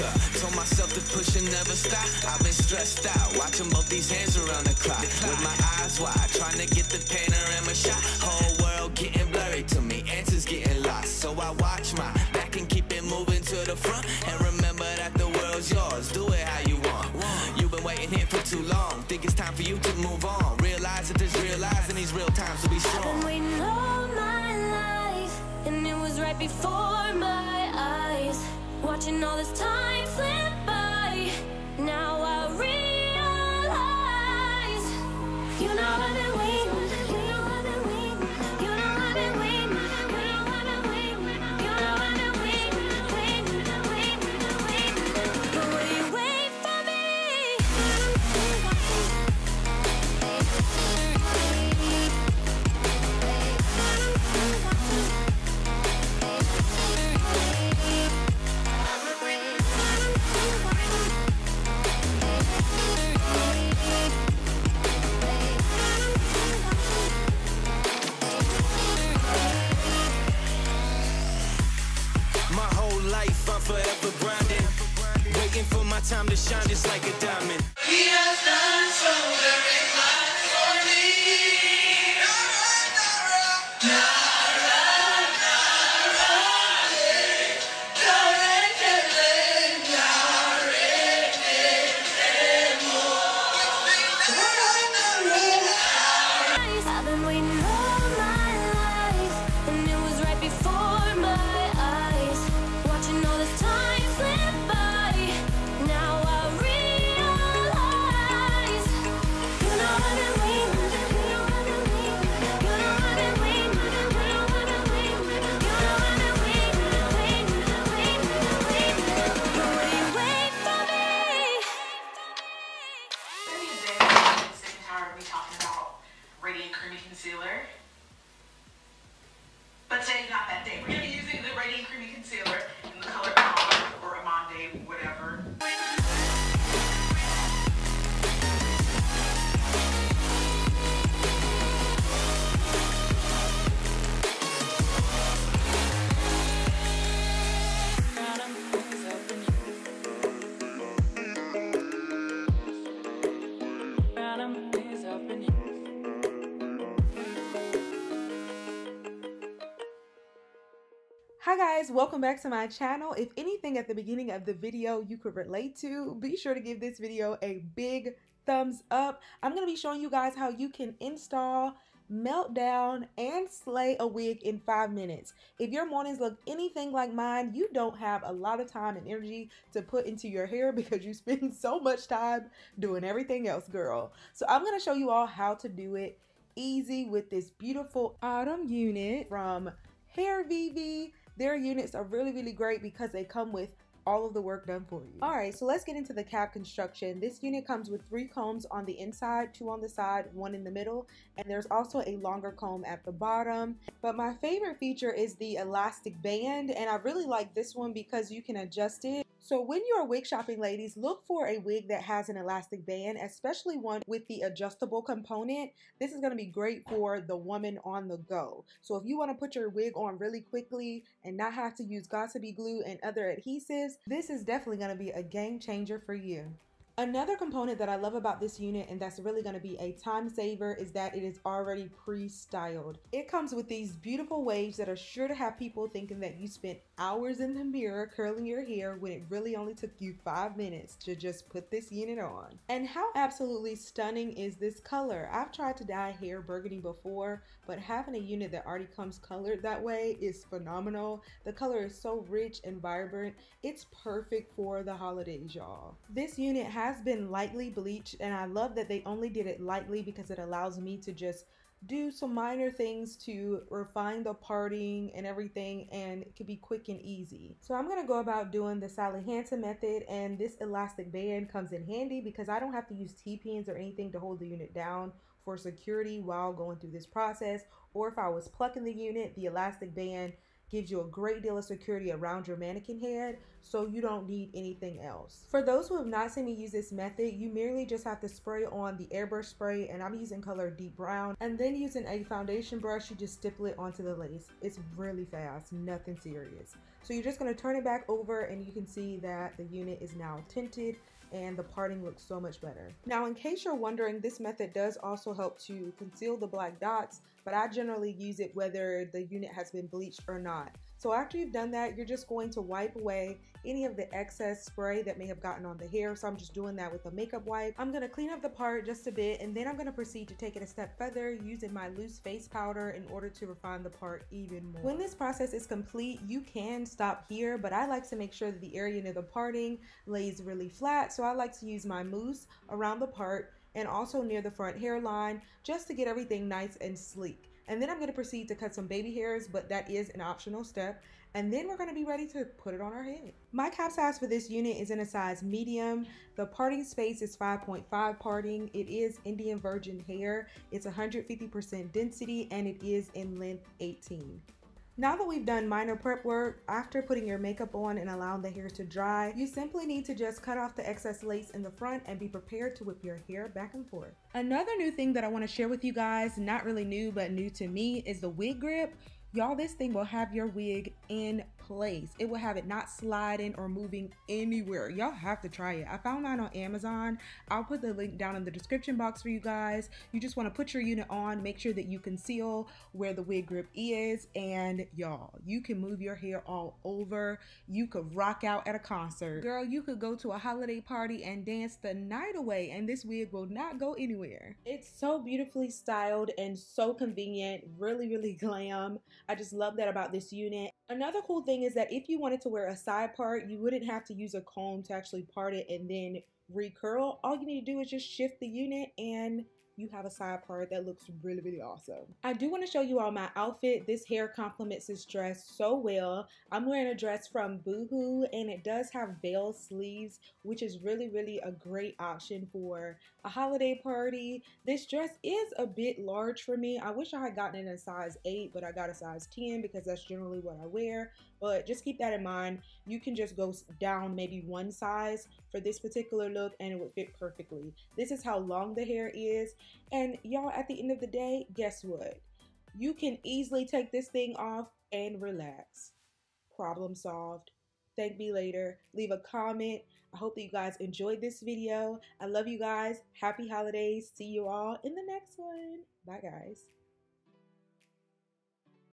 up. Told myself to push and never stop. I've been stressed out, watching both these hands around the clock. With my eyes wide, trying to get the panorama shot. Whole world getting blurry to me, answers getting lost. So I watch my back and keep it moving to the front. And remember that the world's yours, do it how you want. You've been waiting here for too long, think it's time for you to move on. Realize that there's real lies in these real times to be strong. I've been waiting all my life, and it was right before my eyes. Watching all this time slip by, now I realize. You know I've been waiting, you know I've been waiting, you know I've been waiting, you know I've been waiting, you know I've been waiting, waiting, waiting, waiting. But will you wait for me? My whole life I'm forever grinding, waiting for my time to shine just like a diamond. He has done so very much for me. I've been waiting all my life, and it was right before my eyes. Watching all this time slip by, now I realize. You know I've been waiting, you know I've been waiting, you know I've been waiting, you know I've been waiting, you know I've been waiting, waiting, waiting, waiting. But will you wait for me? Any day, I'm sick and tired of me talking about Radiant Creamy Concealer. But today's not that day. We're going to be using the Radiant Creamy Concealer in the color Amande or Amande, whatever. Hi guys, welcome back to my channel. If anything at the beginning of the video you could relate to, be sure to give this video a big thumbs up. I'm going to be showing you guys how you can install, melt down, and slay a wig in 5 minutes. If your mornings look anything like mine, you don't have a lot of time and energy to put into your hair because you spend so much time doing everything else, girl. So I'm going to show you all how to do it easy with this beautiful autumn unit from Hairvivi. Their units are really great because they come with all of the work done for you. Alright, so let's get into the cap construction. This unit comes with 3 combs on the inside, 2 on the side, 1 in the middle, and there's also a longer comb at the bottom. But my favorite feature is the elastic band, and I really like this one because you can adjust it. So when you're wig shopping, ladies, look for a wig that has an elastic band, especially one with the adjustable component. This is going to be great for the woman on the go. So if you want to put your wig on really quickly and not have to use gossipy glue and other adhesives, this is definitely going to be a game changer for you. Another component that I love about this unit, and that's really going to be a time saver, is that it is already pre-styled. It comes with these beautiful waves that are sure to have people thinking that you spent hours in the mirror curling your hair when it really only took you 5 minutes to just put this unit on. And how absolutely stunning is this color? I've tried to dye hair burgundy before, but having a unit that already comes colored that way is phenomenal. The color is so rich and vibrant. It's perfect for the holidays, y'all. This unit has been lightly bleached, and I love that they only did it lightly because it allows me to just do some minor things to refine the parting and everything, and it can be quick and easy. So I'm gonna go about doing the Sally Hansen method, and this elastic band comes in handy because I don't have to use T-pins or anything to hold the unit down for security while going through this process. Or if I was plucking the unit, the elastic band gives you a great deal of security around your mannequin head, so you don't need anything else. For those who have not seen me use this method, you merely just have to spray on the airbrush spray, and I'm using color deep brown, and then using a foundation brush, you just stipple it onto the lace. It's really fast, nothing serious. So you're just going to turn it back over, and you can see that the unit is now tinted and the parting looks so much better. Now, in case you're wondering, this method does also help to conceal the black dots, but I generally use it whether the unit has been bleached or not. So after you've done that, you're just going to wipe away any of the excess spray that may have gotten on the hair. So I'm just doing that with a makeup wipe. I'm gonna clean up the part just a bit, and then I'm gonna proceed to take it a step further using my loose face powder in order to refine the part even more. When this process is complete, you can stop here, but I like to make sure that the area near the parting lays really flat. So I like to use my mousse around the part and also near the front hairline just to get everything nice and sleek. And then I'm going to proceed to cut some baby hairs, but that is an optional step. And then we're going to be ready to put it on our head. My cap size for this unit is in a size medium. The parting space is 5.5 parting. It is Indian virgin hair. It's 150% density, and it is in length 18. Now that we've done minor prep work, after putting your makeup on and allowing the hair to dry, you simply need to just cut off the excess lace in the front and be prepared to whip your hair back and forth. Another new thing that I want to share with you guys, not really new but new to me, is the wig grip. Y'all, this thing will have your wig in place. It will have it not sliding or moving anywhere. Y'all have to try it. I found mine on Amazon. I'll put the link down in the description box for you guys. You just want to put your unit on, make sure that you conceal where the wig grip is, and y'all, you can move your hair all over. You could rock out at a concert. Girl, you could go to a holiday party and dance the night away, and this wig will not go anywhere. It's so beautifully styled and so convenient, really, really glam. I just love that about this unit. Another cool thing is that if you wanted to wear a side part, you wouldn't have to use a comb to actually part it and then recurl. All you need to do is just shift the unit and you have a side part that looks really, really awesome. I do want to show you all my outfit. This hair complements this dress so well. I'm wearing a dress from Boohoo, and it does have veil sleeves, which is really, really a great option for a holiday party. This dress is a bit large for me. I wish I had gotten it in a size 8, but I got a size 10 because that's generally what I wear. But just keep that in mind. You can just go down maybe one size for this particular look and it would fit perfectly. This is how long the hair is. And y'all, at the end of the day, guess what? You can easily take this thing off and relax. Problem solved. Thank me later. Leave a comment. I hope that you guys enjoyed this video. I love you guys. Happy holidays. See you all in the next one. Bye, guys.